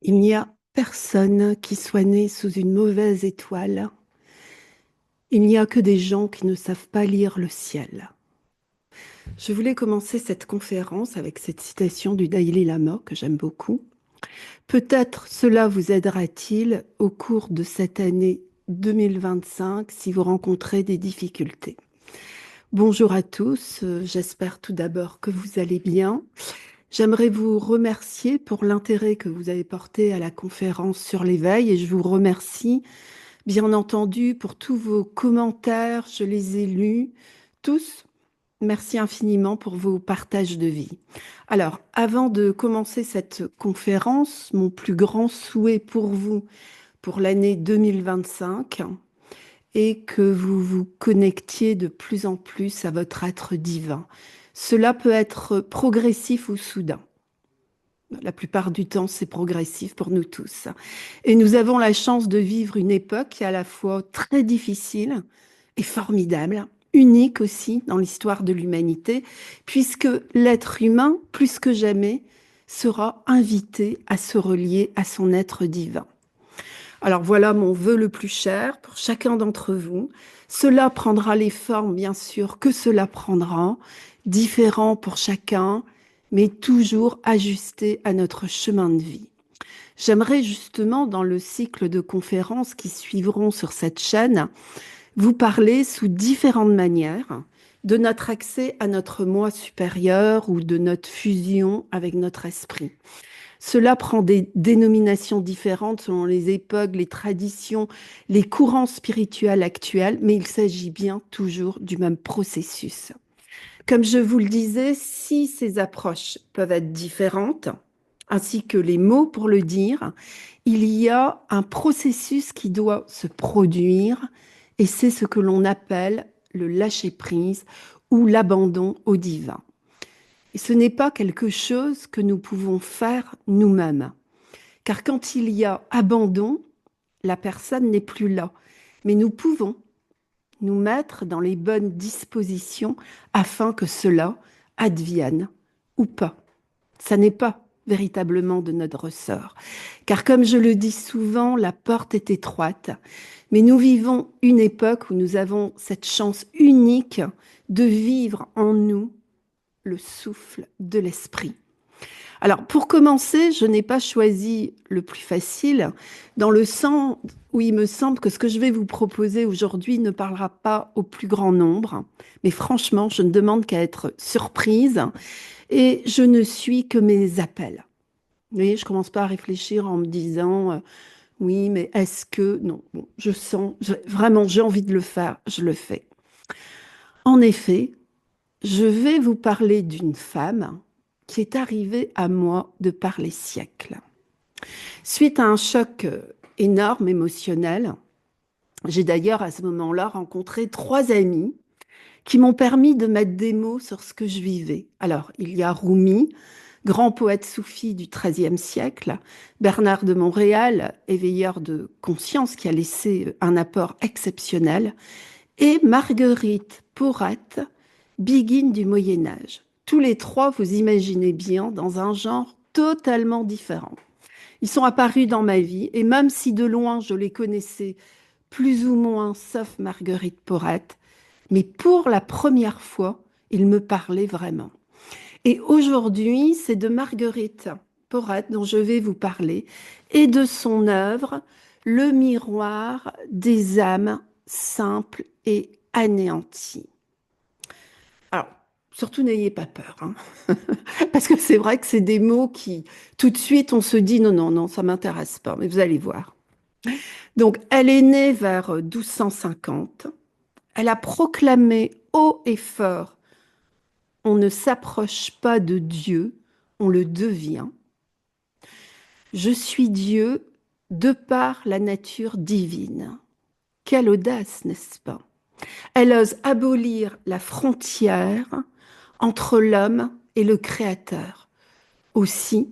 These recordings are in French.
Il n'y a personne qui soit né sous une mauvaise étoile. Il n'y a que des gens qui ne savent pas lire le ciel. Je voulais commencer cette conférence avec cette citation du Dalai Lama que j'aime beaucoup. Peut-être cela vous aidera-t-il au cours de cette année 2025 si vous rencontrez des difficultés. Bonjour à tous, j'espère tout d'abord que vous allez bien. J'aimerais vous remercier pour l'intérêt que vous avez porté à la conférence sur l'éveil et je vous remercie bien entendu pour tous vos commentaires, je les ai lus tous. Merci infiniment pour vos partages de vie. Alors, avant de commencer cette conférence, mon plus grand souhait pour vous pour l'année 2025 est que vous vous connectiez de plus en plus à votre être divin. Cela peut être progressif ou soudain. La plupart du temps, c'est progressif pour nous tous. Et nous avons la chance de vivre une époque qui est à la fois très difficile et formidable, unique aussi dans l'histoire de l'humanité, puisque l'être humain, plus que jamais, sera invité à se relier à son être divin. Alors voilà mon vœu le plus cher pour chacun d'entre vous. Cela prendra les formes, bien sûr, que cela prendra, différent pour chacun, mais toujours ajusté à notre chemin de vie. J'aimerais justement, dans le cycle de conférences qui suivront sur cette chaîne, vous parler sous différentes manières de notre accès à notre moi supérieur ou de notre fusion avec notre esprit. Cela prend des dénominations différentes selon les époques, les traditions, les courants spirituels actuels, mais il s'agit bien toujours du même processus. Comme je vous le disais, si ces approches peuvent être différentes, ainsi que les mots pour le dire, il y a un processus qui doit se produire et c'est ce que l'on appelle le lâcher-prise ou l'abandon au divin. Et ce n'est pas quelque chose que nous pouvons faire nous-mêmes. Car quand il y a abandon, la personne n'est plus là. Mais nous pouvons nous mettre dans les bonnes dispositions afin que cela advienne ou pas. Ça n'est pas véritablement de notre ressort. Car comme je le dis souvent, la porte est étroite, mais nous vivons une époque où nous avons cette chance unique de vivre en nous le souffle de l'esprit. Alors, pour commencer, je n'ai pas choisi le plus facile, dans le sens où il me semble que ce que je vais vous proposer aujourd'hui ne parlera pas au plus grand nombre. Mais franchement, je ne demande qu'à être surprise et je ne suis que mes appels. Vous voyez, je commence pas à réfléchir en me disant oui, mais est-ce que... Non, bon, je sens, vraiment, j'ai envie de le faire, je le fais. En effet, je vais vous parler d'une femme qui est arrivée à moi de par les siècles. Suite à un choc énorme émotionnel, j'ai d'ailleurs à ce moment-là rencontré trois amis qui m'ont permis de mettre des mots sur ce que je vivais. Alors, il y a Rumi, grand poète soufi du XIIIe siècle, Bernard de Montréal, éveilleur de conscience qui a laissé un apport exceptionnel, et Marguerite Porret, Biguine du Moyen Âge. Tous les trois, vous imaginez bien, dans un genre totalement différent. Ils sont apparus dans ma vie et même si de loin je les connaissais plus ou moins, sauf Marguerite Porret, mais pour la première fois, ils me parlaient vraiment. Et aujourd'hui, c'est de Marguerite Porret dont je vais vous parler et de son œuvre, Le miroir des âmes simples et anéanties. Alors, surtout n'ayez pas peur, hein. Parce que c'est vrai que c'est des mots qui, tout de suite, on se dit non, non, non, ça m'intéresse pas, mais vous allez voir. Donc, elle est née vers 1250. Elle a proclamé haut et fort, on ne s'approche pas de Dieu, on le devient. Je suis Dieu de par la nature divine. Quelle audace, n'est-ce pas? Elle ose abolir la frontière entre l'homme et le Créateur. Aussi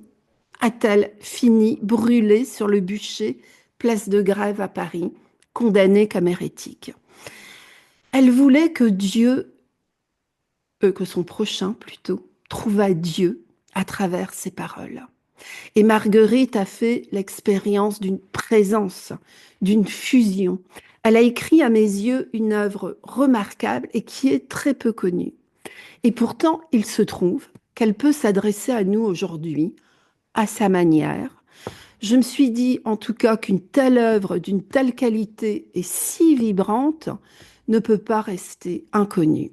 a-t-elle fini brûlée sur le bûcher, place de Grève à Paris, condamnée comme hérétique. Elle voulait que Dieu, que son prochain plutôt, trouvât Dieu à travers ses paroles. Et Marguerite a fait l'expérience d'une présence, d'une fusion. Elle a écrit à mes yeux une œuvre remarquable et qui est très peu connue. Et pourtant, il se trouve qu'elle peut s'adresser à nous aujourd'hui, à sa manière. Je me suis dit, en tout cas, qu'une telle œuvre d'une telle qualité et si vibrante ne peut pas rester inconnue.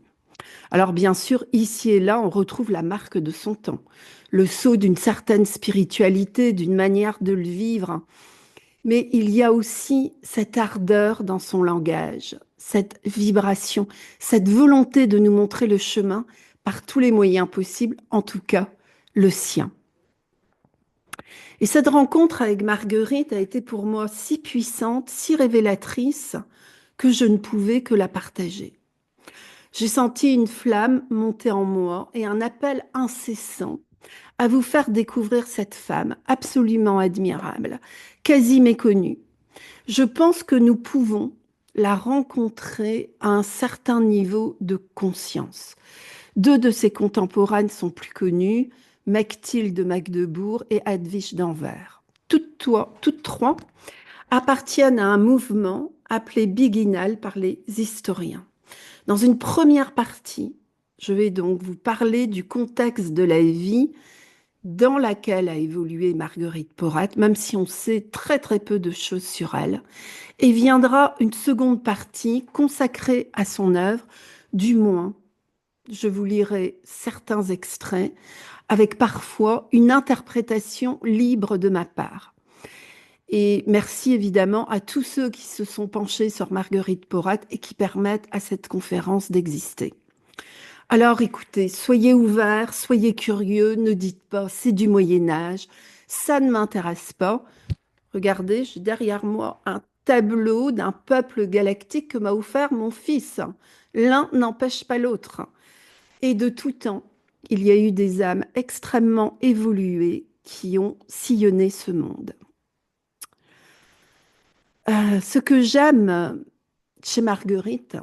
Alors bien sûr, ici et là, on retrouve la marque de son temps, le sceau d'une certaine spiritualité, d'une manière de le vivre. Mais il y a aussi cette ardeur dans son langage, cette vibration, cette volonté de nous montrer le chemin par tous les moyens possibles, en tout cas le sien. Et cette rencontre avec Marguerite a été pour moi si puissante, si révélatrice, que je ne pouvais que la partager. J'ai senti une flamme monter en moi et un appel incessant à vous faire découvrir cette femme absolument admirable, quasi méconnue. Je pense que nous pouvons la rencontrer à un certain niveau de conscience. Deux de ses contemporaines sont plus connues, Mechtilde de Magdebourg et Hadwige d'Anvers. Toutes trois appartiennent à un mouvement appelé Biginal par les historiens. Dans une première partie, je vais donc vous parler du contexte de la vie dans laquelle a évolué Marguerite Porrat, même si on sait très très peu de choses sur elle. Et viendra une seconde partie consacrée à son œuvre, du moins, je vous lirai certains extraits, avec parfois une interprétation libre de ma part. Et merci évidemment à tous ceux qui se sont penchés sur Marguerite Porrat et qui permettent à cette conférence d'exister. Alors écoutez, soyez ouverts, soyez curieux, ne dites pas c'est du Moyen Âge, ça ne m'intéresse pas. Regardez, j'ai derrière moi un tableau d'un peuple galactique que m'a offert mon fils. L'un n'empêche pas l'autre. Et de tout temps, il y a eu des âmes extrêmement évoluées qui ont sillonné ce monde. Ce que j'aime chez Marguerite,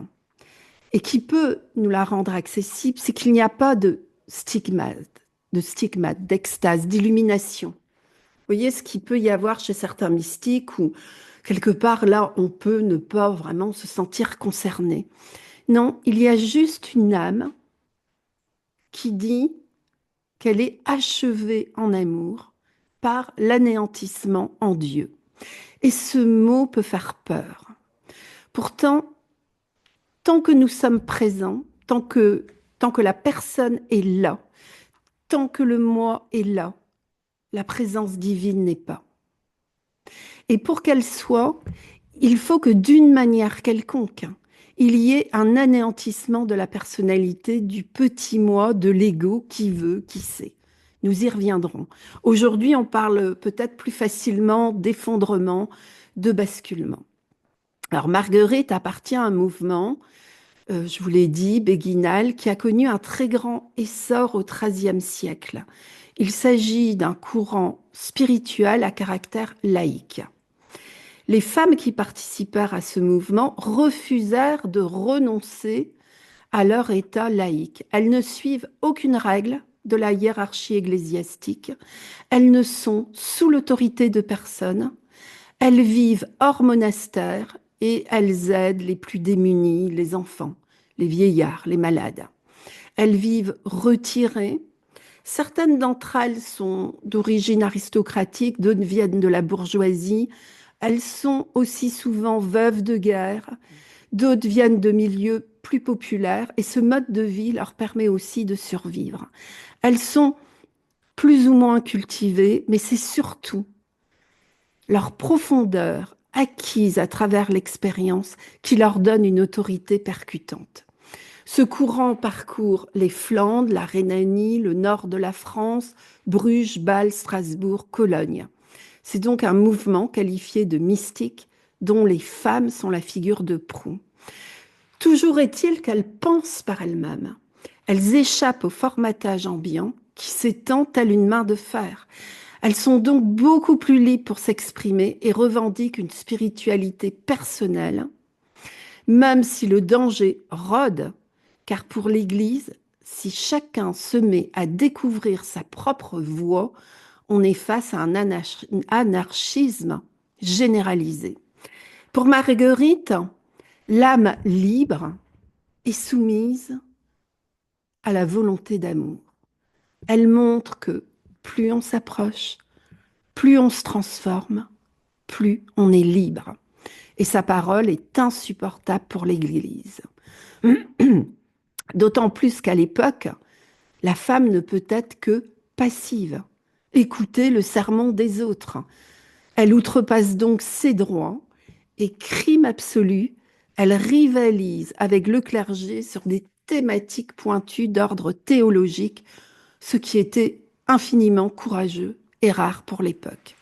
et qui peut nous la rendre accessible, c'est qu'il n'y a pas de stigmate, d'extase, d'illumination. Vous voyez ce qu'il peut y avoir chez certains mystiques où, quelque part, là, on peut ne pas vraiment se sentir concerné. Non, il y a juste une âme qui dit qu'elle est achevée en amour par l'anéantissement en Dieu. Et ce mot peut faire peur. Pourtant, tant que nous sommes présents, tant que la personne est là, tant que le moi est là, la présence divine n'est pas. Et pour qu'elle soit, il faut que d'une manière quelconque, il y ait un anéantissement de la personnalité, du petit moi, de l'ego qui veut, qui sait. Nous y reviendrons. Aujourd'hui, on parle peut-être plus facilement d'effondrement, de basculement. Alors, Marguerite appartient à un mouvement, je vous l'ai dit, béguinal, qui a connu un très grand essor au XIIIe siècle. Il s'agit d'un courant spirituel à caractère laïque. Les femmes qui participèrent à ce mouvement refusèrent de renoncer à leur état laïque. Elles ne suivent aucune règle de la hiérarchie ecclésiastique. Elles ne sont sous l'autorité de personne. Elles vivent hors monastère et elles aident les plus démunis, les enfants, les vieillards, les malades. Elles vivent retirées. Certaines d'entre elles sont d'origine aristocratique, d'autres viennent de la bourgeoisie. Elles sont aussi souvent veuves de guerre, d'autres viennent de milieux plus populaires et ce mode de vie leur permet aussi de survivre. Elles sont plus ou moins cultivées, mais c'est surtout leur profondeur acquise à travers l'expérience qui leur donne une autorité percutante. Ce courant parcourt les Flandres, la Rhénanie, le nord de la France, Bruges, Bâle, Strasbourg, Cologne. C'est donc un mouvement qualifié de mystique dont les femmes sont la figure de proue. Toujours est-il qu'elles pensent par elles-mêmes. Elles échappent au formatage ambiant qui s'étend tel une main de fer. Elles sont donc beaucoup plus libres pour s'exprimer et revendiquent une spiritualité personnelle, même si le danger rôde, car pour l'Église, si chacun se met à découvrir sa propre voie, on est face à un anarchisme généralisé. Pour Marguerite, l'âme libre est soumise à la volonté d'amour. Elle montre que plus on s'approche, plus on se transforme, plus on est libre. Et sa parole est insupportable pour l'Église. D'autant plus qu'à l'époque, la femme ne peut être que passive, écouter le sermon des autres. Elle outrepasse donc ses droits et, crime absolu, elle rivalise avec le clergé sur des thématiques pointues d'ordre théologique, ce qui était infiniment courageux et rare pour l'époque.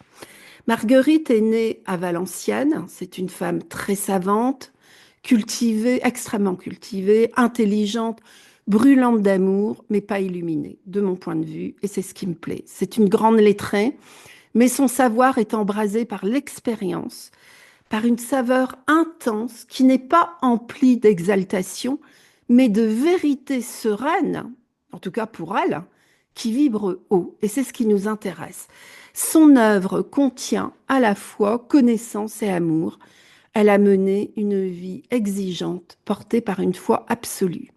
Marguerite est née à Valenciennes, c'est une femme très savante, cultivée, extrêmement cultivée, intelligente, brûlante d'amour, mais pas illuminée, de mon point de vue, et c'est ce qui me plaît. C'est une grande lettrée, mais son savoir est embrasé par l'expérience, par une saveur intense qui n'est pas emplie d'exaltation, mais de vérité sereine, en tout cas pour elle, qui vibre haut. Et c'est ce qui nous intéresse. Son œuvre contient à la fois connaissance et amour. Elle a mené une vie exigeante, portée par une foi absolue.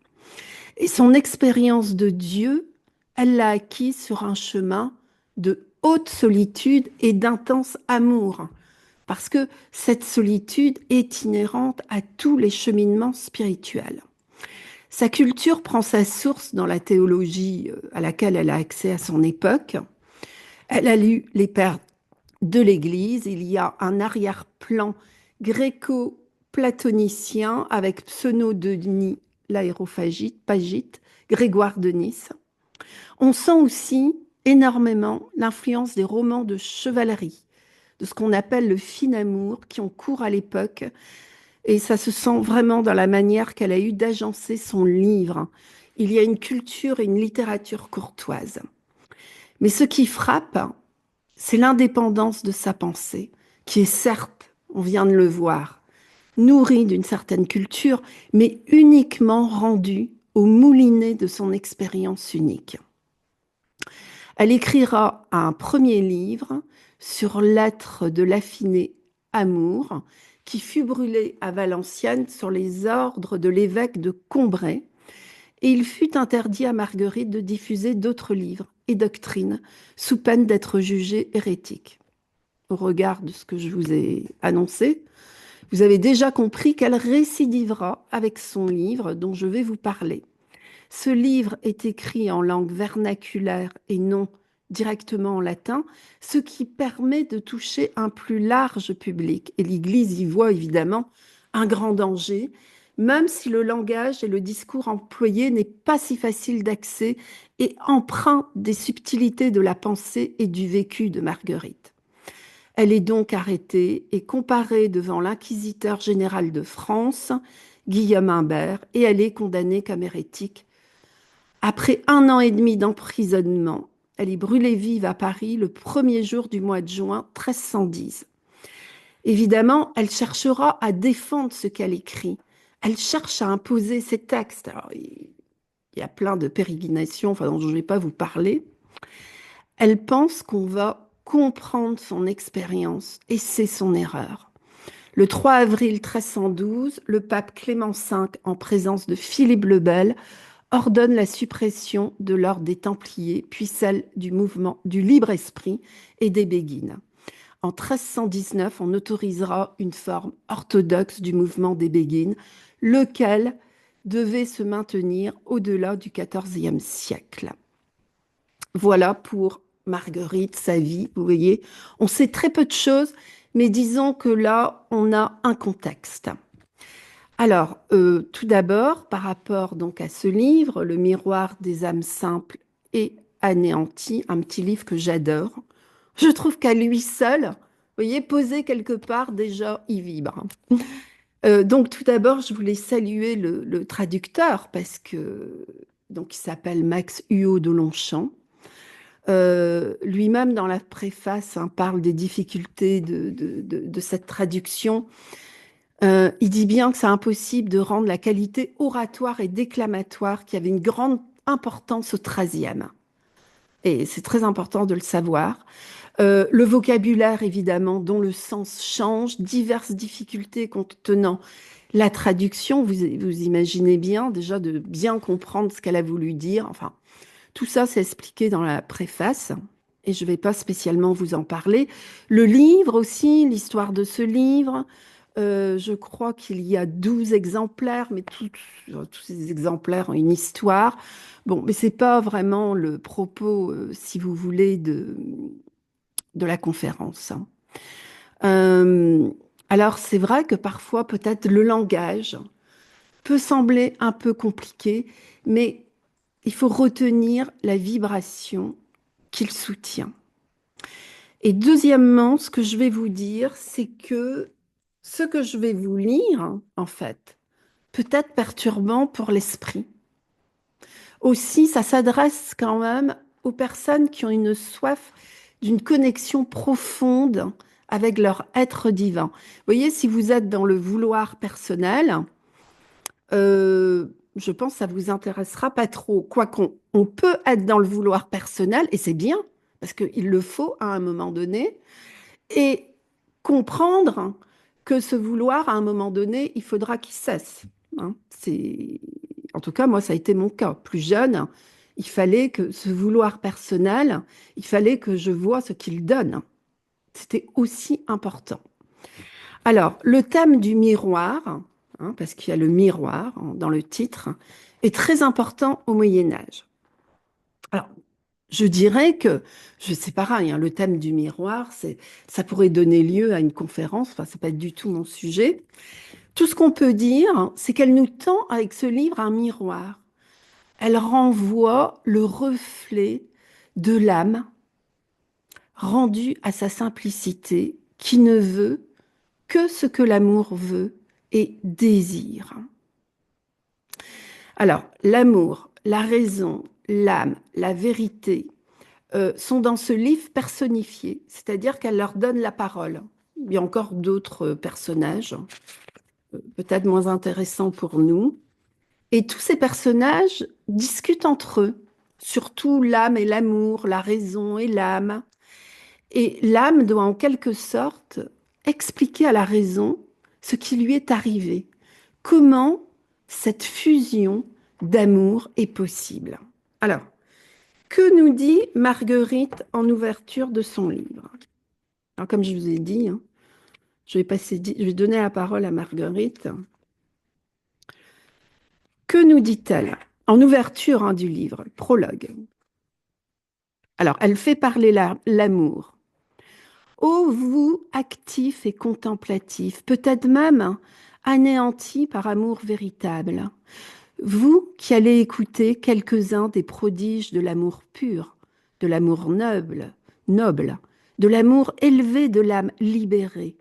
Et son expérience de Dieu, elle l'a acquise sur un chemin de haute solitude et d'intense amour, parce que cette solitude est inhérente à tous les cheminements spirituels. Sa culture prend sa source dans la théologie à laquelle elle a accès à son époque. Elle a lu les pères de l'Église. Il y a un arrière-plan gréco-platonicien avec Pseudo-Denis l'Aérophagite, Grégoire de Nice. On sent aussi énormément l'influence des romans de chevalerie, de ce qu'on appelle le fin amour, qui ont cours à l'époque. Et ça se sent vraiment dans la manière qu'elle a eue d'agencer son livre. Il y a une culture et une littérature courtoise. Mais ce qui frappe, c'est l'indépendance de sa pensée, qui est certes, on vient de le voir, nourrie d'une certaine culture, mais uniquement rendue au moulinet de son expérience unique. Elle écrira un premier livre sur l'être de l'affiné amour, qui fut brûlé à Valenciennes sur les ordres de l'évêque de Combray, et il fut interdit à Marguerite de diffuser d'autres livres et doctrines sous peine d'être jugée hérétique. Au regard de ce que je vous ai annoncé, vous avez déjà compris qu'elle récidivera avec son livre dont je vais vous parler. Ce livre est écrit en langue vernaculaire et non directement en latin, ce qui permet de toucher un plus large public. Et l'Église y voit évidemment un grand danger, même si le langage et le discours employé n'est pas si facile d'accès et empreint des subtilités de la pensée et du vécu de Marguerite. Elle est donc arrêtée et comparée devant l'inquisiteur général de France, Guillaume Imbert, et elle est condamnée comme hérétique. Après 1 an et demi d'emprisonnement, elle est brûlée vive à Paris le premier jour du mois de juin 1310. Évidemment, elle cherchera à défendre ce qu'elle écrit. Elle cherche à imposer ses textes. Alors, il y a plein de pérégrinations dont je ne vais pas vous parler. Elle pense qu'on va comprendre son expérience et c'est son erreur. Le 3 avril 1312, le pape Clément V, en présence de Philippe le Bel, ordonne la suppression de l'ordre des Templiers, puis celle du mouvement du libre esprit et des Béguines. En 1319, on autorisera une forme orthodoxe du mouvement des Béguines, lequel devait se maintenir au-delà du XIVe siècle. Voilà pour Marguerite, sa vie, vous voyez. On sait très peu de choses, mais disons que là, on a un contexte. Alors, tout d'abord, par rapport donc à ce livre, Le miroir des âmes simples et anéanties, un petit livre que j'adore, je trouve qu'à lui seul, vous voyez, posé quelque part, déjà, il vibre. Donc, tout d'abord, je voulais saluer le traducteur parce que donc il s'appelle Max Huot de Longchamp. Lui-même, dans la préface, parle des difficultés de cette traduction. Il dit bien que c'est impossible de rendre la qualité oratoire et déclamatoire qui avait une grande importance au XIIIe. et c'est très important de le savoir. Le vocabulaire, évidemment, dont le sens change, diverses difficultés contenant la traduction, vous imaginez bien déjà de bien comprendre ce qu'elle a voulu dire. Enfin, tout ça, c'est expliqué dans la préface et je ne vais pas spécialement vous en parler. Le livre aussi, l'histoire de ce livre, je crois qu'il y a 12 exemplaires, mais tous ces exemplaires ont une histoire. Bon, mais ce n'est pas vraiment le propos, si vous voulez, de la conférence, hein. Euh, alors, c'est vrai que parfois, peut-être le langage peut sembler un peu compliqué, mais il faut retenir la vibration qu'il soutient. Et deuxièmement, ce que je vais vous dire, c'est que ce que je vais vous lire, en fait, peut être perturbant pour l'esprit. Aussi, ça s'adresse quand même aux personnes qui ont une soif d'une connexion profonde avec leur être divin. Vous voyez, si vous êtes dans le vouloir personnel, euh, je pense que ça vous intéressera pas trop. Quoi qu'on peut être dans le vouloir personnel, et c'est bien, parce qu'il le faut à un moment donné, et comprendre que ce vouloir, à un moment donné, il faudra qu'il cesse, hein. En tout cas, moi, ça a été mon cas. Plus jeune, il fallait que ce vouloir personnel, il fallait que je vois ce qu'il donne. C'était aussi important. Alors, le thème du miroir, hein, parce qu'il y a le miroir dans le titre, est très important au Moyen Âge. Alors, je dirais que, c'est pareil, hein, le thème du miroir, ça pourrait donner lieu à une conférence, enfin, c'est pas du tout mon sujet. Tout ce qu'on peut dire, c'est qu'elle nous tend avec ce livre un miroir. Elle renvoie le reflet de l'âme rendue à sa simplicité, qui ne veut que ce que l'amour veut et désire. Alors, l'amour, la raison, l'âme, la vérité sont dans ce livre personnifiés, c'est-à-dire qu'elle leur donne la parole. Il y a encore d'autres personnages, peut-être moins intéressants pour nous. Et tous ces personnages discutent entre eux, surtout l'âme et l'amour, la raison et l'âme. Et l'âme doit en quelque sorte expliquer à la raison ce qui lui est arrivé, comment cette fusion d'amour est possible. Alors, que nous dit Marguerite en ouverture de son livre? Alors, comme je vous ai dit, hein, je vais donner la parole à Marguerite. Que nous dit-elle en ouverture, hein, du livre, prologue? Alors, elle fait parler l'amour. Ô vous, actifs et contemplatifs, peut-être même anéantis par amour véritable, vous qui allez écouter quelques-uns des prodiges de l'amour pur, de l'amour noble, de l'amour élevé de l'âme libérée,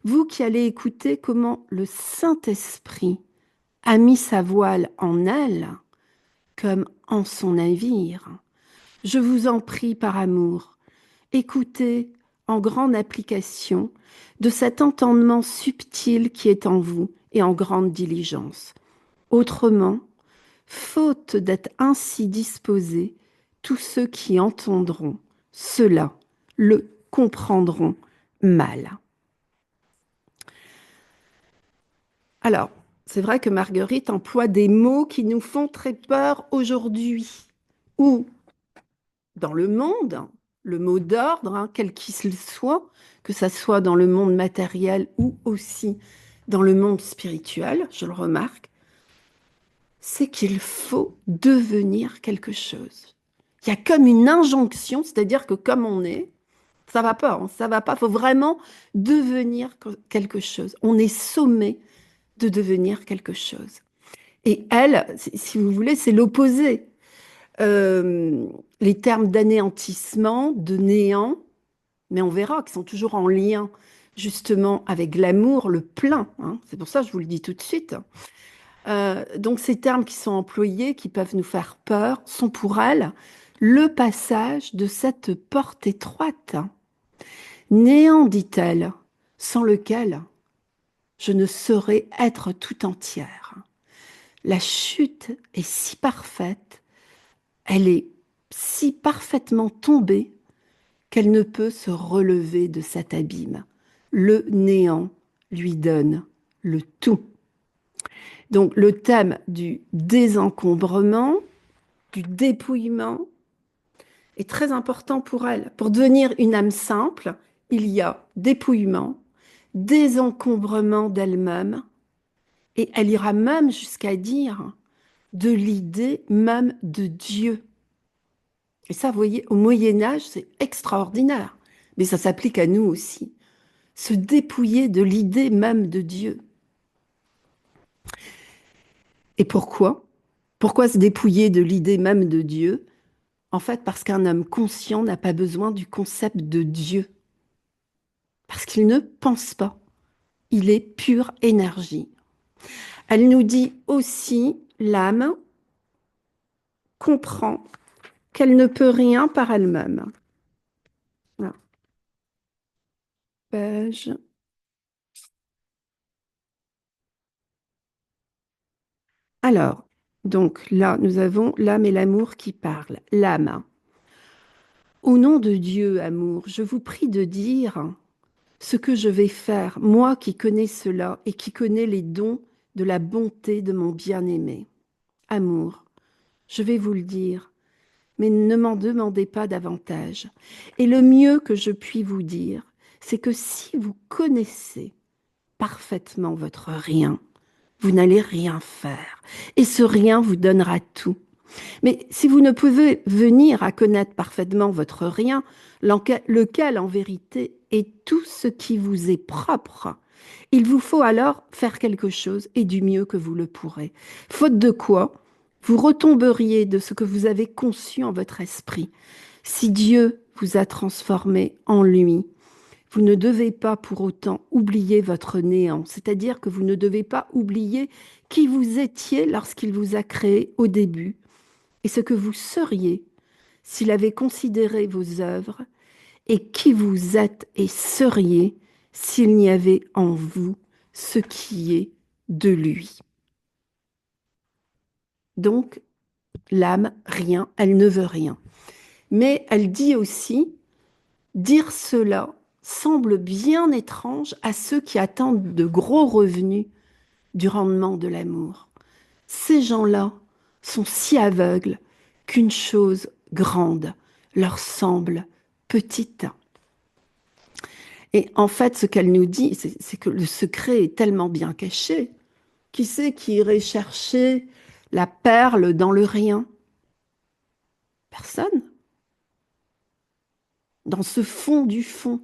vous qui allez écouter comment le Saint-Esprit a mis sa voile en elle comme en son navire, je vous en prie par amour, écoutez en grande application de cet entendement subtil qui est en vous et en grande diligence. Autrement, faute d'être ainsi disposés, tous ceux qui entendront cela le comprendront mal. Alors, c'est vrai que Marguerite emploie des mots qui nous font très peur aujourd'hui, ou dans le monde, le mot d'ordre, hein, quel qu'il soit, que ça soit dans le monde matériel ou aussi dans le monde spirituel, je le remarque, c'est qu'il faut devenir quelque chose. Il y a comme une injonction, c'est-à-dire que comme on est, ça va pas, hein, ça va pas, il faut vraiment devenir quelque chose. On est sommé de devenir quelque chose. Et elle, si vous voulez, c'est l'opposé. Euh, les termes d'anéantissement, de néant, mais on verra qu'ils sont toujours en lien justement avec l'amour, le plein, hein. C'est pour ça que je vous le dis tout de suite. Donc ces termes qui sont employés, qui peuvent nous faire peur, sont pour elle le passage de cette porte étroite. Néant, dit-elle, sans lequel je ne saurais être tout entière. La chute est si parfaite, elle est si parfaitement tombée qu'elle ne peut se relever de cet abîme. Le néant lui donne le tout. Donc le thème du désencombrement, du dépouillement est très important pour elle. Pour devenir une âme simple, il y a dépouillement, désencombrement d'elle-même, et elle ira même jusqu'à dire de l'idée même de Dieu. Et ça, vous voyez, au Moyen Âge, c'est extraordinaire. Mais ça s'applique à nous aussi. Se dépouiller de l'idée même de Dieu. Et pourquoi? Pourquoi se dépouiller de l'idée même de Dieu? En fait, parce qu'un homme conscient n'a pas besoin du concept de Dieu. Parce qu'il ne pense pas. Il est pure énergie. Elle nous dit aussi, l'âme comprend qu'elle ne peut rien par elle-même. Voilà. Page. Alors, donc là, nous avons l'âme et l'amour qui parlent. L'âme. Au nom de Dieu, amour, je vous prie de dire ce que je vais faire, moi qui connais cela et qui connais les dons de la bonté de mon bien-aimé. Amour, je vais vous le dire, mais ne m'en demandez pas davantage. Et le mieux que je puis vous dire, c'est que si vous connaissez parfaitement votre rien, vous n'allez rien faire. Et ce rien vous donnera tout. Mais si vous ne pouvez venir à connaître parfaitement votre rien, lequel en vérité est tout ce qui vous est propre, il vous faut alors faire quelque chose et du mieux que vous le pourrez. Faute de quoi, vous retomberiez de ce que vous avez conçu en votre esprit. Si Dieu vous a transformé en lui, vous ne devez pas pour autant oublier votre néant, c'est-à-dire que vous ne devez pas oublier qui vous étiez lorsqu'il vous a créé au début et ce que vous seriez s'il avait considéré vos œuvres et qui vous êtes et seriez s'il n'y avait en vous ce qui est de lui. Donc, l'âme, rien, elle ne veut rien. Mais elle dit aussi, dire cela semble bien étrange à ceux qui attendent de gros revenus du rendement de l'amour. Ces gens-là sont si aveugles qu'une chose grande leur semble petite. Et en fait, ce qu'elle nous dit, c'est que le secret est tellement bien caché. Qui c'est qui irait chercher la perle dans le rien? Personne. Dans ce fond du fond.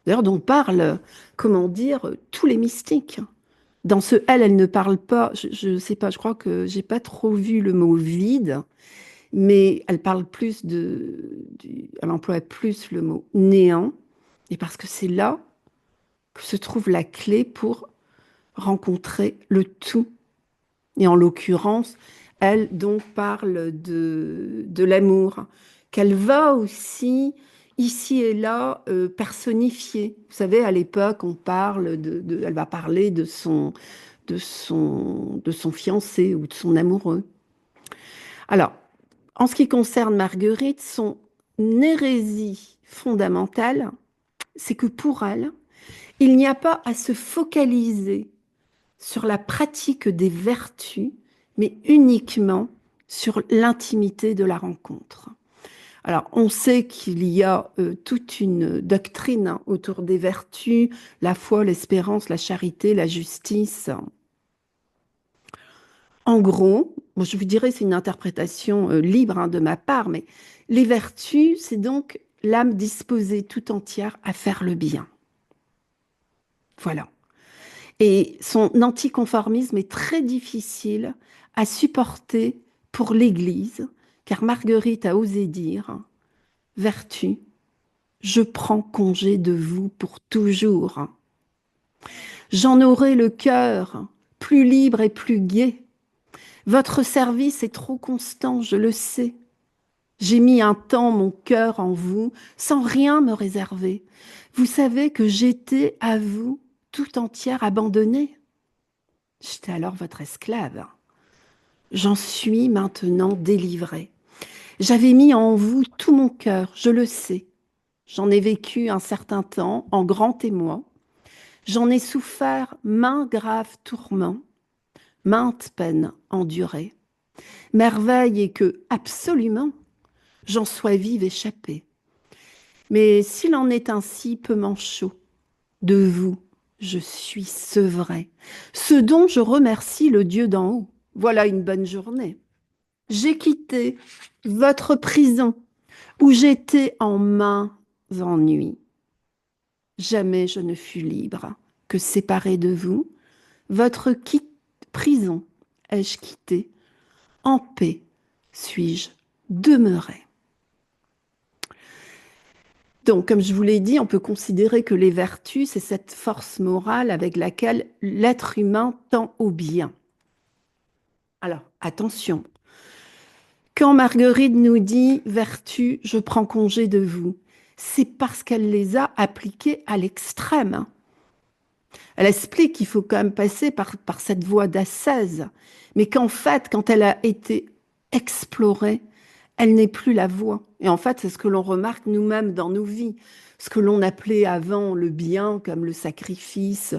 D'ailleurs, dont parlent, comment dire, tous les mystiques. Dans ce elle, elle ne parle pas, je ne sais pas, je crois que j'ai pas trop vu le mot vide, mais elle parle plus elle emploie plus le mot néant, et parce que c'est là que se trouve la clé pour rencontrer le tout. Et en l'occurrence, elle donc parle de l'amour, qu'elle va aussi ici et là personnifier. Vous savez, à l'époque, on parle elle va parler de son fiancé ou de son amoureux. Alors, en ce qui concerne Marguerite, son hérésie fondamentale, c'est que pour elle, il n'y a pas à se focaliser sur la pratique des vertus, mais uniquement sur l'intimité de la rencontre. Alors, on sait qu'il y a toute une doctrine autour des vertus, la foi, l'espérance, la charité, la justice. En gros, moi je vous dirais, c'est une interprétation libre de ma part, mais les vertus, c'est donc l'âme disposée tout entière à faire le bien. Voilà. Et son anticonformisme est très difficile à supporter pour l'Église, car Marguerite a osé dire, vertu, je prends congé de vous pour toujours. J'en aurai le cœur plus libre et plus gai. Votre service est trop constant, je le sais. J'ai mis un temps mon cœur en vous, sans rien me réserver. Vous savez que j'étais à vous tout entière abandonnée. J'étais alors votre esclave. J'en suis maintenant délivrée. J'avais mis en vous tout mon cœur, je le sais. J'en ai vécu un certain temps en grand témoin. J'en ai souffert maints graves tourments, maintes peines endurées. Merveille est que, absolument, j'en sois vive échappée. Mais s'il en est ainsi peu manchot, de vous, je suis sevrée, ce dont je remercie le Dieu d'en haut. Voilà une bonne journée. J'ai quitté votre prison où j'étais en mains ennuis. Jamais je ne fus libre que séparé de vous. Votre prison ai-je quitté, en paix suis-je demeuré. Donc, comme je vous l'ai dit, on peut considérer que les vertus, c'est cette force morale avec laquelle l'être humain tend au bien. Alors, attention, quand Marguerite nous dit vertu, je prends congé de vous, c'est parce qu'elle les a appliquées à l'extrême. Elle explique qu'il faut quand même passer par cette voie d'ascèse, mais qu'en fait, quand elle a été explorée, elle n'est plus la voie. Et en fait, c'est ce que l'on remarque nous-mêmes dans nos vies. Ce que l'on appelait avant le bien, comme le sacrifice,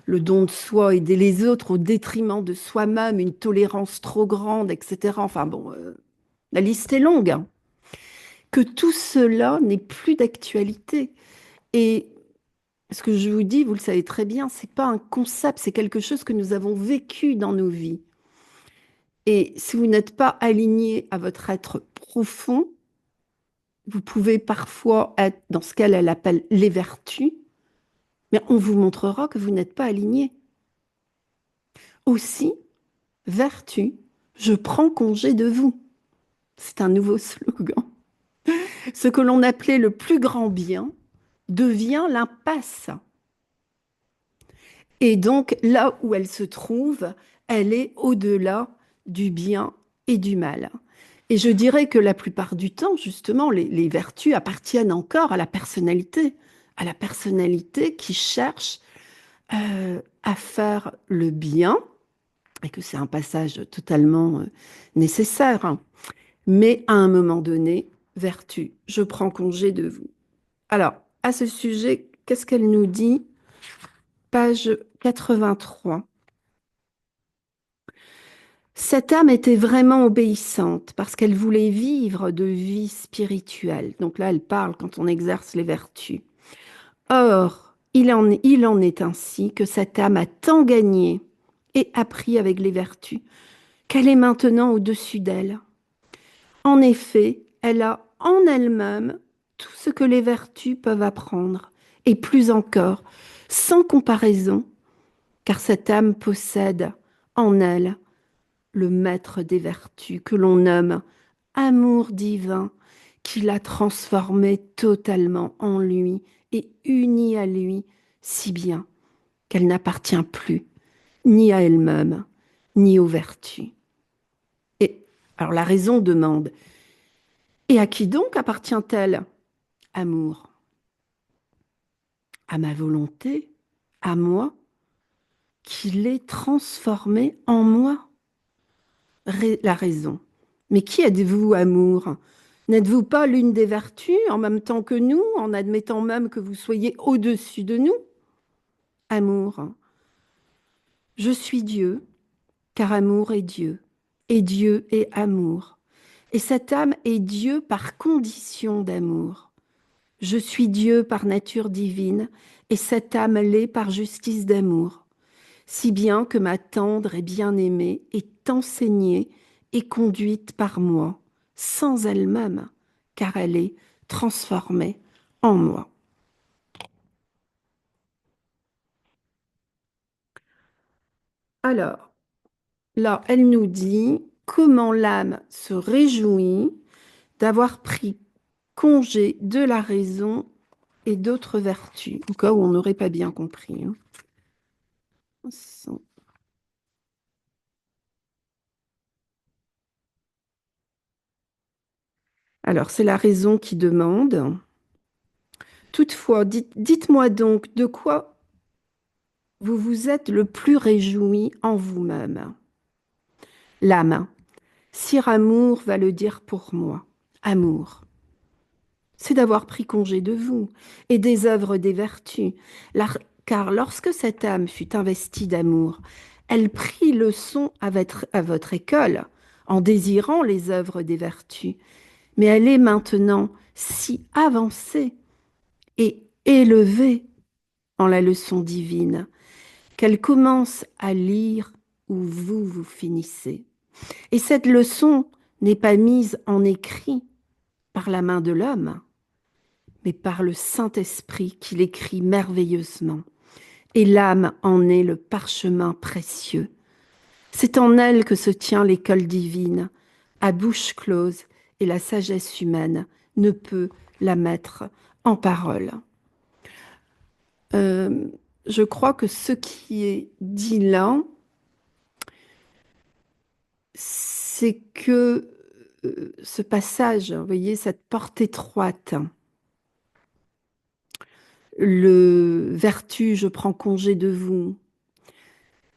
le don de soi, aider les autres au détriment de soi-même, une tolérance trop grande, etc. Enfin bon, la liste est longue, hein. Que tout cela n'est plus d'actualité. Et ce que je vous dis, vous le savez très bien, c'est pas un concept, c'est quelque chose que nous avons vécu dans nos vies. Et si vous n'êtes pas aligné à votre être profond, vous pouvez parfois être dans ce qu'elle appelle les vertus, mais on vous montrera que vous n'êtes pas aligné. Aussi, vertu, je prends congé de vous. C'est un nouveau slogan. Ce que l'on appelait le plus grand bien devient l'impasse. Et donc, là où elle se trouve, elle est au-delà du bien et du mal. Et je dirais que la plupart du temps, justement, les vertus appartiennent encore à la personnalité qui cherche à faire le bien, et que c'est un passage totalement nécessaire. Hein. Mais à un moment donné, vertu, je prends congé de vous. Alors, à ce sujet, qu'est-ce qu'elle nous dit? Page 83. Cette âme était vraiment obéissante parce qu'elle voulait vivre de vie spirituelle. Donc là, elle parle quand on exerce les vertus. Or, il en est ainsi que cette âme a tant gagné et appris avec les vertus qu'elle est maintenant au-dessus d'elle. En effet, elle a en elle-même tout ce que les vertus peuvent apprendre, et plus encore, sans comparaison, car cette âme possède en elle le maître des vertus que l'on nomme amour divin, qui l'a transformé totalement en lui et uni à lui, si bien qu'elle n'appartient plus ni à elle-même, ni aux vertus. Et alors la raison demande, et à qui donc appartient-elle? Amour. À ma volonté, à moi, qui l'ai transformé en moi. La raison. Mais qui êtes-vous, amour? N'êtes-vous pas l'une des vertus en même temps que nous, en admettant même que vous soyez au-dessus de nous? Amour. Je suis Dieu, car amour est Dieu, et Dieu est amour. Et cette âme est Dieu par condition d'amour. Je suis Dieu par nature divine, et cette âme l'est par justice d'amour, si bien que ma tendre et bien-aimée est enseignée et conduite par moi, sans elle-même, car elle est transformée en moi. Alors, là, elle nous dit comment l'âme se réjouit d'avoir pris congé de la raison et d'autres vertus, au cas où on n'aurait pas bien compris. Hein. Alors, c'est la raison qui demande. Toutefois, dites-moi donc de quoi vous vous êtes le plus réjoui en vous-même. L'âme, Sire Amour va le dire pour moi. amour. C'est d'avoir pris congé de vous et des œuvres des vertus. Car lorsque cette âme fut investie d'amour, elle prit leçon à votre école en désirant les œuvres des vertus. Mais elle est maintenant si avancée et élevée en la leçon divine qu'elle commence à lire où vous finissez. Et cette leçon n'est pas mise en écrit par la main de l'homme, mais par le Saint-Esprit qui l'écrit merveilleusement. Et l'âme en est le parchemin précieux. C'est en elle que se tient l'école divine, à bouche close, et la sagesse humaine ne peut la mettre en parole. Euh, je crois que ce qui est dit là, c'est que ce passage, vous voyez, cette porte étroite, le vertu, je prends congé de vous,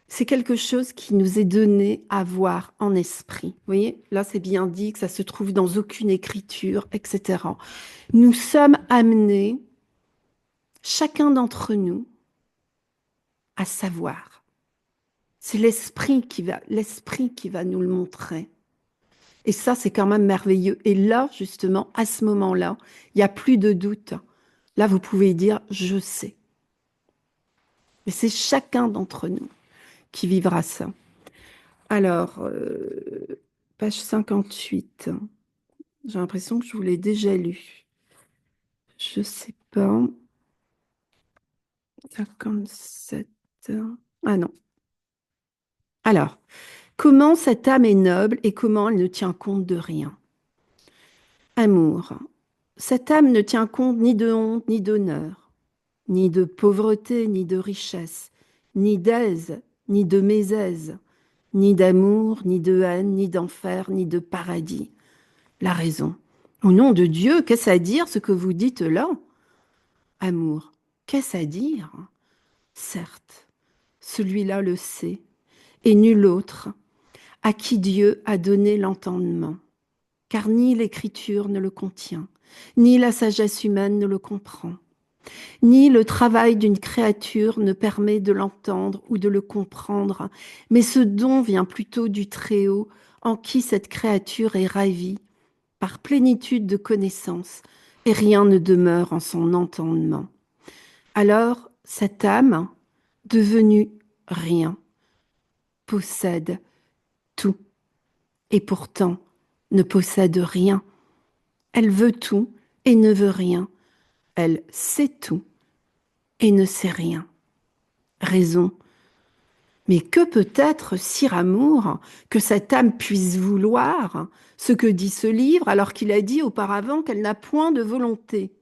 c'est quelque chose qui nous est donné à voir en esprit. Vous voyez, là c'est bien dit que ça se trouve dans aucune écriture, etc. Nous sommes amenés, chacun d'entre nous, à savoir. C'est l'esprit qui va nous le montrer. Et ça, c'est quand même merveilleux. Et là, justement, à ce moment-là, il n'y a plus de doute. Là, vous pouvez dire, je sais. Mais c'est chacun d'entre nous qui vivra ça. Alors, page 58. J'ai l'impression que je vous l'ai déjà lu. Je sais pas. 57. Ah non. Alors, comment cette âme est noble et comment elle ne tient compte de rien? Amour. Cette âme ne tient compte ni de honte, ni d'honneur, ni de pauvreté, ni de richesse, ni d'aise, ni de mésaise, ni d'amour, ni de haine, ni d'enfer, ni de paradis. La raison. Au nom de Dieu, qu'est-ce à dire ce que vous dites là? Amour. Qu'est-ce à dire? Certes, celui-là le sait, et nul autre, à qui Dieu a donné l'entendement, car ni l'écriture ne le contient, ni la sagesse humaine ne le comprend, ni le travail d'une créature ne permet de l'entendre ou de le comprendre, mais ce don vient plutôt du Très-Haut, en qui cette créature est ravie, par plénitude de connaissance, et rien ne demeure en son entendement. Alors, cette âme, devenue rien, possède tout, et pourtant ne possède rien. Elle veut tout et ne veut rien. Elle sait tout et ne sait rien. Raison. Mais que peut être, sire amour, que cette âme puisse vouloir ce que dit ce livre alors qu'il a dit auparavant qu'elle n'a point de volonté?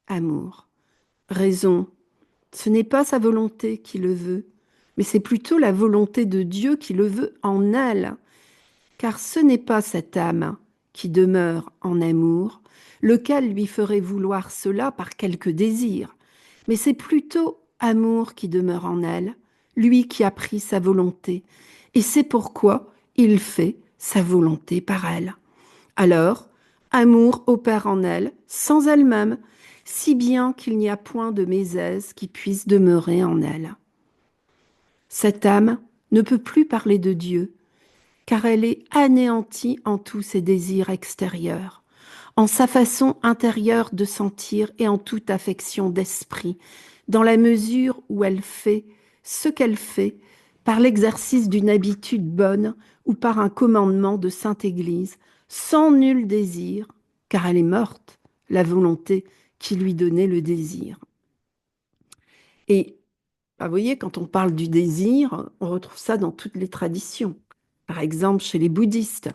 Amour. Raison. Ce n'est pas sa volonté qui le veut, mais c'est plutôt la volonté de Dieu qui le veut en elle. Car ce n'est pas cette âme qui demeure en amour, lequel lui ferait vouloir cela par quelque désir, mais c'est plutôt amour qui demeure en elle, lui qui a pris sa volonté, et c'est pourquoi il fait sa volonté par elle. Alors, amour opère en elle, sans elle-même, si bien qu'il n'y a point de mésaise qui puisse demeurer en elle. Cette âme ne peut plus parler de Dieu, car elle est anéantie en tous ses désirs extérieurs, en sa façon intérieure de sentir et en toute affection d'esprit, dans la mesure où elle fait ce qu'elle fait par l'exercice d'une habitude bonne ou par un commandement de Sainte Église, sans nul désir, car elle est morte, la volonté qui lui donnait le désir. Et bah, vous voyez, quand on parle du désir, on retrouve ça dans toutes les traditions. Par exemple, chez les bouddhistes,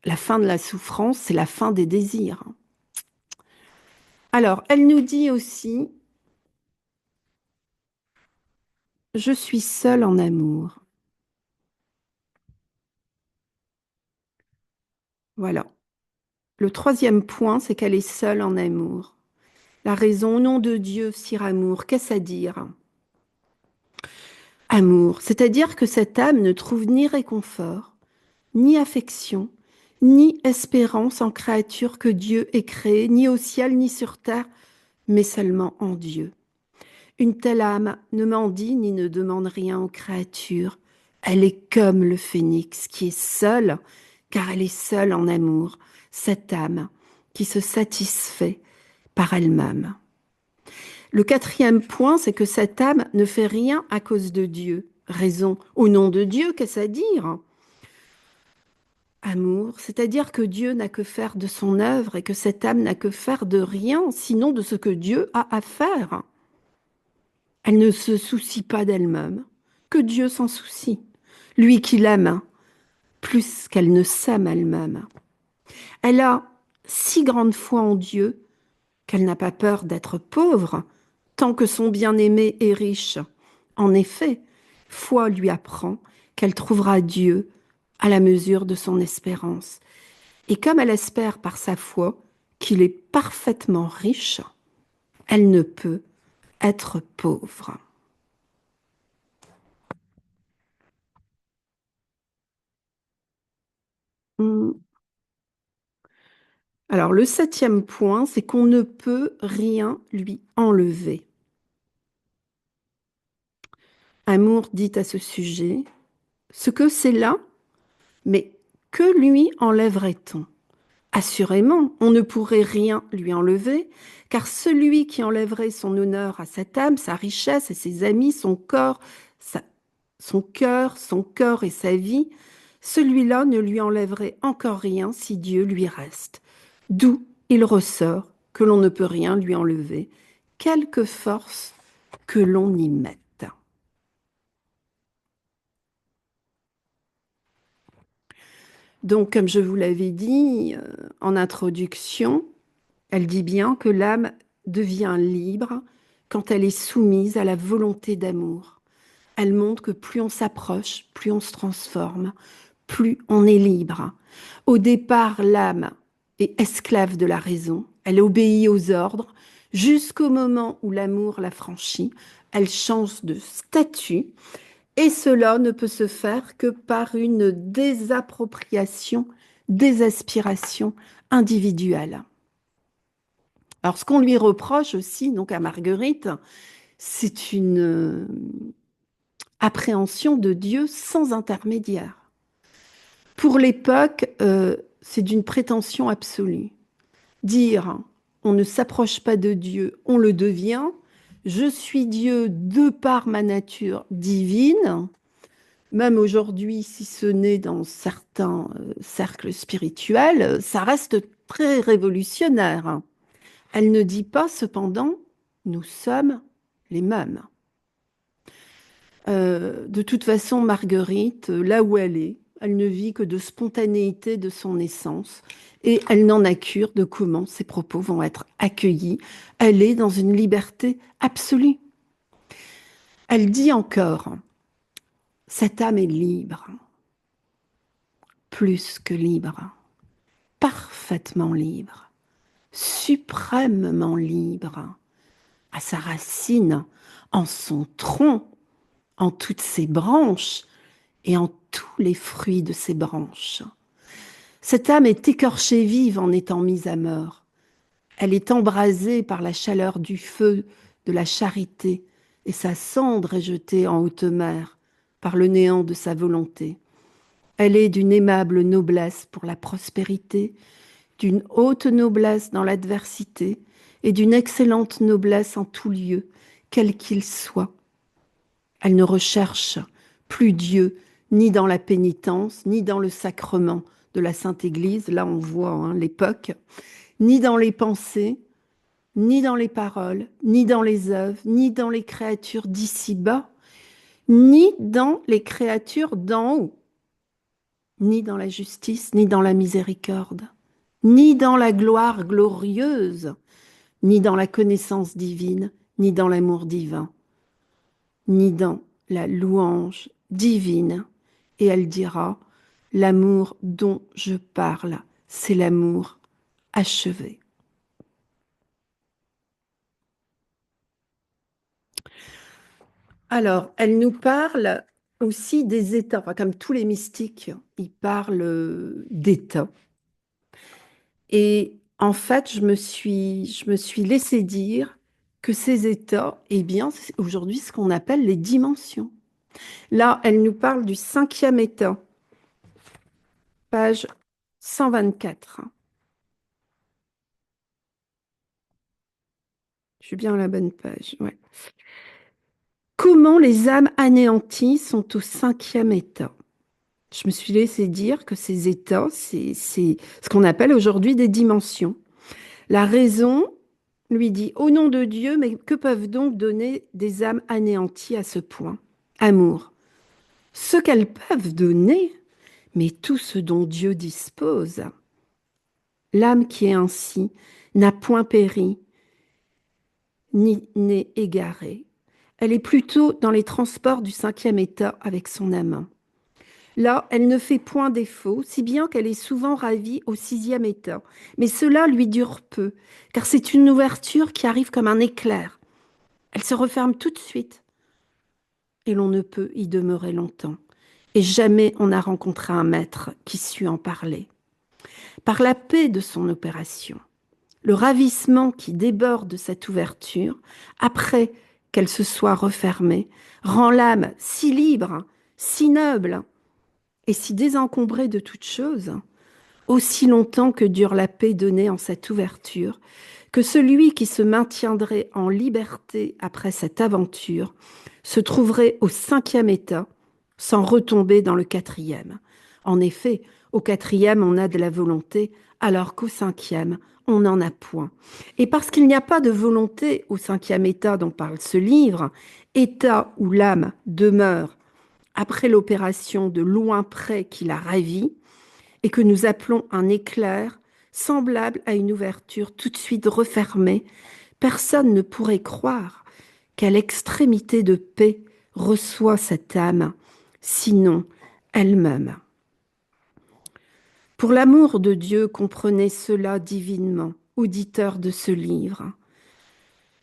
la fin de la souffrance, c'est la fin des désirs. Alors, elle nous dit aussi, je suis seule en amour. Voilà. Le troisième point, c'est qu'elle est seule en amour. La raison, au nom de Dieu, sire amour, qu'est-ce à dire? Amour, c'est-à-dire que cette âme ne trouve ni réconfort, ni affection, ni espérance en créature que Dieu ait créée, ni au ciel, ni sur terre, mais seulement en Dieu. Une telle âme ne mendie ni ne demande rien aux créatures. Elle est comme le phénix qui est seule, car elle est seule en amour, cette âme qui se satisfait par elle-même. Le quatrième point, c'est que cette âme ne fait rien à cause de Dieu. Raison au nom de Dieu, qu'est-ce à dire? Amour, c'est-à-dire que Dieu n'a que faire de son œuvre et que cette âme n'a que faire de rien, sinon de ce que Dieu a à faire. Elle ne se soucie pas d'elle-même, que Dieu s'en soucie. Lui qui l'aime, plus qu'elle ne s'aime elle-même. Elle a si grande foi en Dieu qu'elle n'a pas peur d'être pauvre, tant que son bien-aimé est riche. En effet, foi lui apprend qu'elle trouvera Dieu à la mesure de son espérance. Et comme elle espère par sa foi qu'il est parfaitement riche, elle ne peut être pauvre. Hmm. Alors, le septième point, c'est qu'on ne peut rien lui enlever. Amour dit à ce sujet, ce que c'est là, mais que lui enlèverait-on? Assurément, on ne pourrait rien lui enlever, car celui qui enlèverait son honneur à cette âme, sa richesse et ses amis, son corps, son cœur, son corps et sa vie, celui-là ne lui enlèverait encore rien si Dieu lui reste. D'où il ressort que l'on ne peut rien lui enlever, quelque force que l'on y mette. Donc, comme je vous l'avais dit en introduction, elle dit bien que l'âme devient libre quand elle est soumise à la volonté d'amour. Elle montre que plus on s'approche, plus on se transforme, plus on est libre. Au départ, l'âme est esclave de la raison, elle obéit aux ordres, jusqu'au moment où l'amour la franchit, elle change de statut, et cela ne peut se faire que par une désappropriation des aspirations individuelles. Alors, ce qu'on lui reproche aussi, donc à Marguerite, c'est une appréhension de Dieu sans intermédiaire. Pour l'époque, c'est d'une prétention absolue. Dire on ne s'approche pas de Dieu, on le devient. Je suis Dieu de par ma nature divine. Même aujourd'hui, si ce n'est dans certains cercles spirituels, ça reste très révolutionnaire. Elle ne dit pas cependant nous sommes les mêmes. De toute façon, Marguerite, là où elle ne vit que de spontanéité de son essence et elle n'en a cure de comment ses propos vont être accueillis. Elle est dans une liberté absolue. Elle dit encore, cette âme est libre, plus que libre, parfaitement libre, suprêmement libre, à sa racine, en son tronc, en toutes ses branches et en tous les fruits de ses branches. Cette âme est écorchée vive en étant mise à mort. Elle est embrasée par la chaleur du feu de la charité, et sa cendre est jetée en haute mer par le néant de sa volonté. Elle est d'une aimable noblesse pour la prospérité, d'une haute noblesse dans l'adversité, et d'une excellente noblesse en tout lieu, quel qu'il soit. Elle ne recherche plus Dieu ni dans la pénitence, ni dans le sacrement de la Sainte Église, là on voit l'époque, ni dans les pensées, ni dans les paroles, ni dans les œuvres, ni dans les créatures d'ici-bas, ni dans les créatures d'en haut, ni dans la justice, ni dans la miséricorde, ni dans la gloire glorieuse, ni dans la connaissance divine, ni dans l'amour divin, ni dans la louange divine. Et elle dira, l'amour dont je parle, c'est l'amour achevé. Alors, elle nous parle aussi des états, enfin, comme tous les mystiques, ils parlent d'états. Et en fait, je me suis laissé dire que ces états, eh bien, c'est aujourd'hui ce qu'on appelle les dimensions. Là, elle nous parle du cinquième état, page 124. Je suis bien à la bonne page, ouais. Comment les âmes anéanties sont au cinquième état? Je me suis laissé dire que ces états, c'est ce qu'on appelle aujourd'hui des dimensions. La raison lui dit, au nom de Dieu, mais que peuvent donc donner des âmes anéanties à ce point? Amour. Ce qu'elles peuvent donner, mais tout ce dont Dieu dispose. L'âme qui est ainsi n'a point péri, ni n'est égarée. Elle est plutôt dans les transports du cinquième état avec son amant. Là, elle ne fait point défaut, si bien qu'elle est souvent ravie au sixième état. Mais cela lui dure peu, car c'est une ouverture qui arrive comme un éclair. Elle se referme tout de suite, et l'on ne peut y demeurer longtemps. Et jamais on n'a rencontré un maître qui sut en parler. Par la paix de son opération, le ravissement qui déborde de cette ouverture, après qu'elle se soit refermée, rend l'âme si libre, si noble et si désencombrée de toute chose, aussi longtemps que dure la paix donnée en cette ouverture, que celui qui se maintiendrait en liberté après cette aventure se trouverait au cinquième état, sans retomber dans le quatrième. En effet, au quatrième, on a de la volonté, alors qu'au cinquième, on n'en a point. Et parce qu'il n'y a pas de volonté au cinquième état dont parle ce livre, état où l'âme demeure après l'opération de loin près qui la ravit, et que nous appelons un éclair semblable à une ouverture tout de suite refermée, personne ne pourrait croire qu'à l'extrémité de paix reçoit cette âme, sinon elle-même. Pour l'amour de Dieu, comprenez cela divinement, auditeur de ce livre.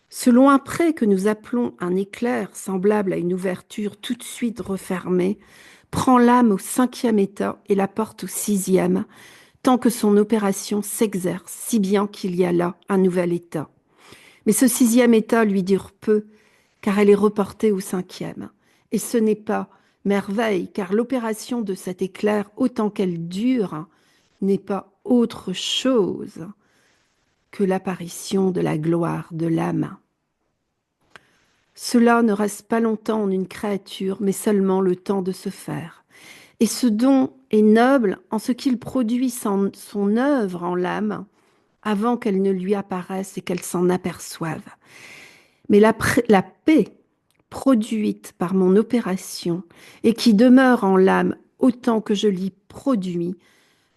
Ce loin près que nous appelons un éclair semblable à une ouverture tout de suite refermée, prend l'âme au cinquième état et la porte au sixième, tant que son opération s'exerce, si bien qu'il y a là un nouvel état. Mais ce sixième état lui dure peu, car elle est reportée au cinquième. Et ce n'est pas merveille, car l'opération de cet éclair, autant qu'elle dure, n'est pas autre chose que l'apparition de la gloire de l'âme. Cela ne reste pas longtemps en une créature, mais seulement le temps de se faire. Et ce don est noble en ce qu'il produit son œuvre en l'âme avant qu'elle ne lui apparaisse et qu'elle s'en aperçoive. Mais la paix produite par mon opération et qui demeure en l'âme autant que je l'y produis,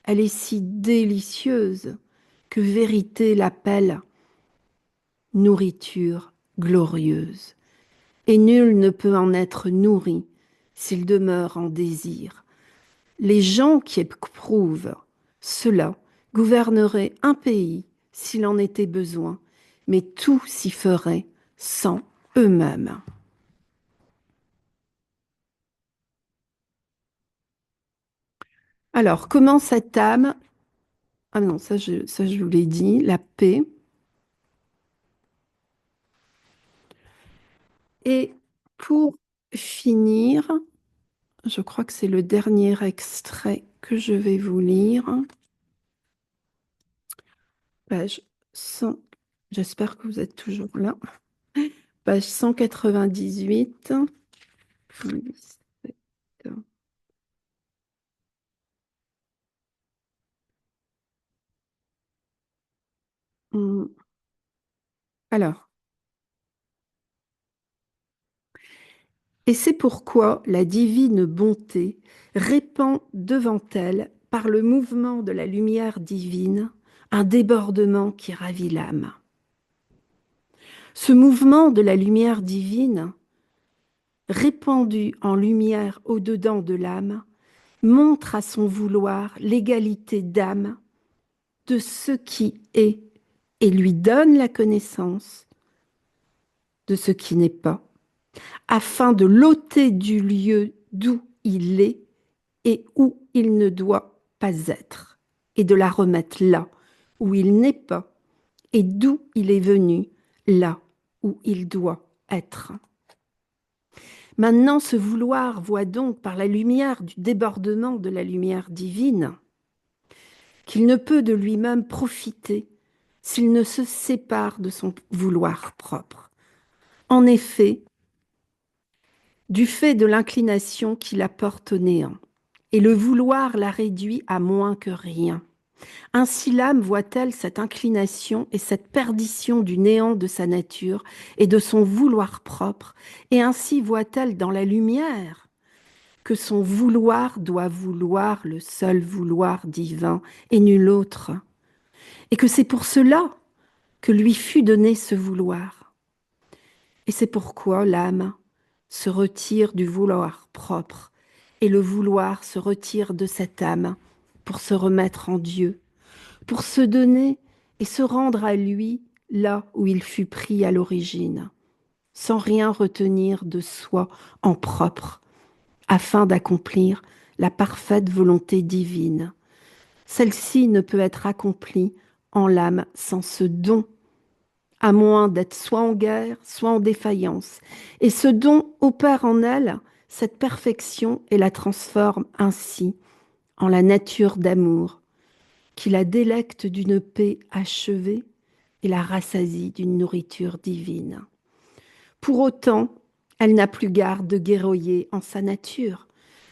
elle est si délicieuse que vérité l'appelle nourriture glorieuse. Et nul ne peut en être nourri s'il demeure en désir. Les gens qui éprouvent cela gouverneraient un pays s'il en était besoin, mais tout s'y ferait sans eux-mêmes. Alors, comment cette âme, ah non, ça je vous l'ai dit, la paix, et pour finir, je crois que c'est le dernier extrait que je vais vous lire, page 100, j'espère que vous êtes toujours là, page 198. Hum, Alors, et c'est pourquoi la divine bonté répand devant elle, par le mouvement de la lumière divine, un débordement qui ravit l'âme. Ce mouvement de la lumière divine, répandu en lumière au-dedans de l'âme, montre à son vouloir l'égalité d'âme de ce qui est et lui donne la connaissance de ce qui n'est pas, afin de l'ôter du lieu d'où il est et où il ne doit pas être, et de la remettre là où il n'est pas et d'où il est venu, là où il doit être. Maintenant, ce vouloir voit donc par la lumière du débordement de la lumière divine qu'il ne peut de lui-même profiter s'il ne se sépare de son vouloir propre. En effet, du fait de l'inclination qui la porte au néant, et le vouloir la réduit à moins que rien. Ainsi l'âme voit-elle cette inclination et cette perdition du néant de sa nature et de son vouloir propre, et ainsi voit-elle dans la lumière que son vouloir doit vouloir le seul vouloir divin et nul autre, et que c'est pour cela que lui fut donné ce vouloir. Et c'est pourquoi l'âme se retire du vouloir propre, et le vouloir se retire de cette âme pour se remettre en Dieu, pour se donner et se rendre à lui là où il fut pris à l'origine, sans rien retenir de soi en propre, afin d'accomplir la parfaite volonté divine. Celle-ci ne peut être accomplie en l'âme sans ce don, à moins d'être soit en guerre, soit en défaillance. Et ce don opère en elle cette perfection et la transforme ainsi en la nature d'amour, qui la délecte d'une paix achevée et la rassasie d'une nourriture divine. Pour autant, elle n'a plus garde de guerroyer en sa nature,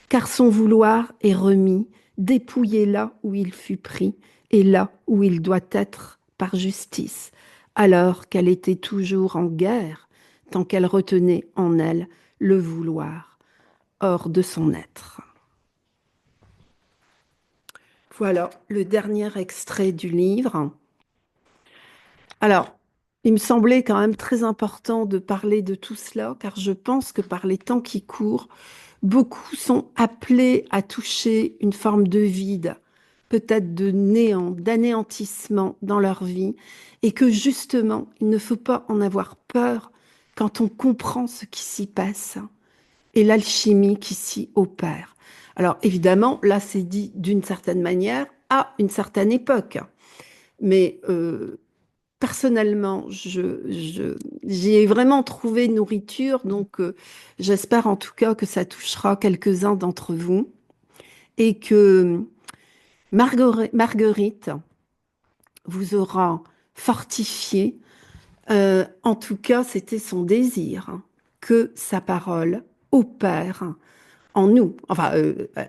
car son vouloir est remis, dépouillé là où il fut pris et là où il doit être par justice, alors qu'elle était toujours en guerre, tant qu'elle retenait en elle le vouloir, hors de son être. Voilà le dernier extrait du livre. Alors, il me semblait quand même très important de parler de tout cela, car je pense que par les temps qui courent, beaucoup sont appelés à toucher une forme de vide, peut-être de néant, d'anéantissement dans leur vie, et que justement, il ne faut pas en avoir peur quand on comprend ce qui s'y passe et l'alchimie qui s'y opère. Alors évidemment, là c'est dit d'une certaine manière à une certaine époque, mais personnellement, j'y ai vraiment trouvé nourriture, donc j'espère en tout cas que ça touchera quelques-uns d'entre vous et que Marguerite vous aura fortifié. En tout cas, c'était son désir que sa parole opère en nous. Enfin,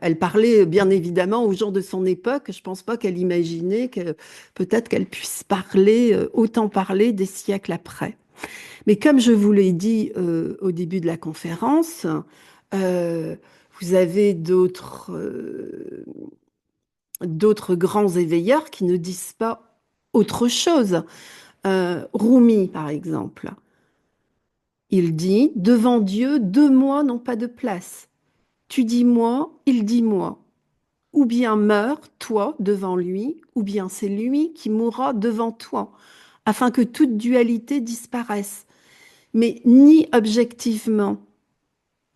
elle parlait bien évidemment aux gens de son époque. Je pense pas qu'elle imaginait que peut-être qu'elle puisse parler, autant parler des siècles après. Mais comme je vous l'ai dit au début de la conférence, euh, vous avez d'autres grands éveilleurs qui ne disent pas autre chose. Rumi, par exemple, il dit, devant Dieu, deux moi n'ont pas de place. Tu dis moi, il dit moi. Ou bien meurs, toi, devant lui, ou bien c'est lui qui mourra devant toi, afin que toute dualité disparaisse. Mais ni objectivement,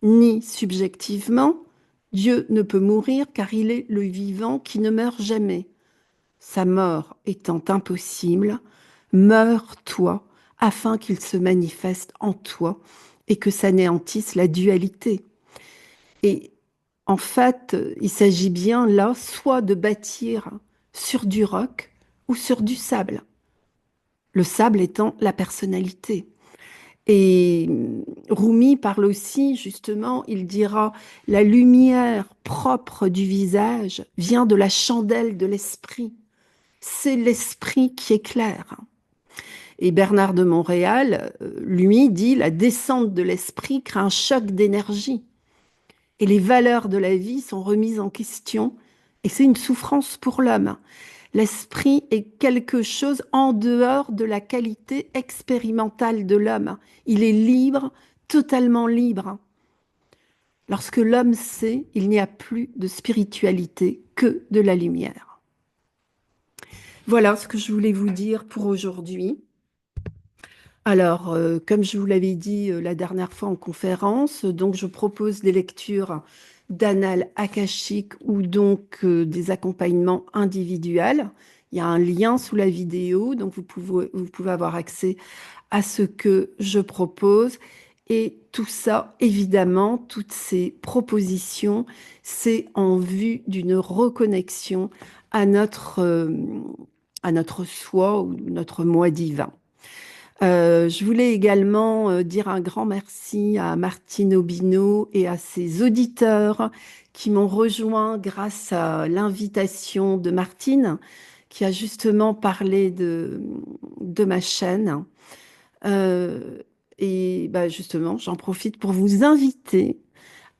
ni subjectivement, Dieu ne peut mourir car il est le vivant qui ne meurt jamais. Sa mort étant impossible, meurs-toi afin qu'il se manifeste en toi et que s'anéantisse la dualité. Et en fait, il s'agit bien là soit de bâtir sur du roc ou sur du sable. Le sable étant la personnalité. Et Rumi parle aussi, justement, il dira, la lumière propre du visage vient de la chandelle de l'esprit. C'est l'esprit qui éclaire. Et Bernard de Montréal, lui, dit, la descente de l'esprit crée un choc d'énergie. Et les valeurs de la vie sont remises en question. Et c'est une souffrance pour l'homme. L'esprit est quelque chose en dehors de la qualité expérimentale de l'homme. Il est libre, totalement libre. Lorsque l'homme sait, il n'y a plus de spiritualité que de la lumière. Voilà ce que je voulais vous dire pour aujourd'hui. Alors, comme je vous l'avais dit la dernière fois en conférence, donc je propose des lectures d'annales akashiques ou donc des accompagnements individuels Il y a un lien sous la vidéo, donc vous pouvez avoir accès à ce que je propose. Et tout ça, évidemment, toutes ces propositions, c'est en vue d'une reconnexion à notre soi ou notre moi divin. Je voulais également dire un grand merci à Martine Obino et à ses auditeurs qui m'ont rejoint grâce à l'invitation de Martine, qui a justement parlé de ma chaîne. Euh, et bah, justement, j'en profite pour vous inviter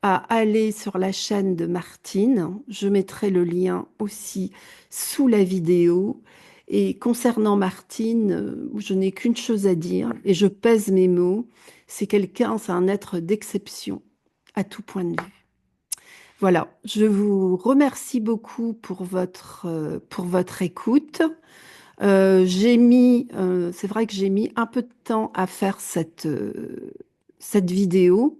à aller sur la chaîne de Martine. Je mettrai le lien aussi sous la vidéo. Et concernant Martine, je n'ai qu'une chose à dire et je pèse mes mots. C'est quelqu'un, c'est un être d'exception à tout point de vue. Voilà, je vous remercie beaucoup pour votre écoute. C'est vrai que j'ai mis un peu de temps à faire cette vidéo.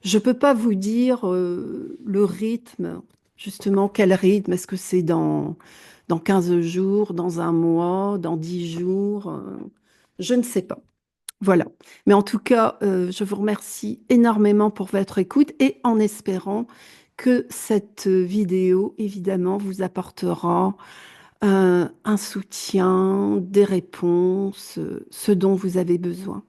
Je peux pas vous dire le rythme, justement, quel rythme, est-ce que c'est dans 15 jours, dans un mois, dans 10 jours, je ne sais pas. Voilà. Mais en tout cas, je vous remercie énormément pour votre écoute et en espérant que cette vidéo, évidemment, vous apportera un soutien, des réponses, ce dont vous avez besoin.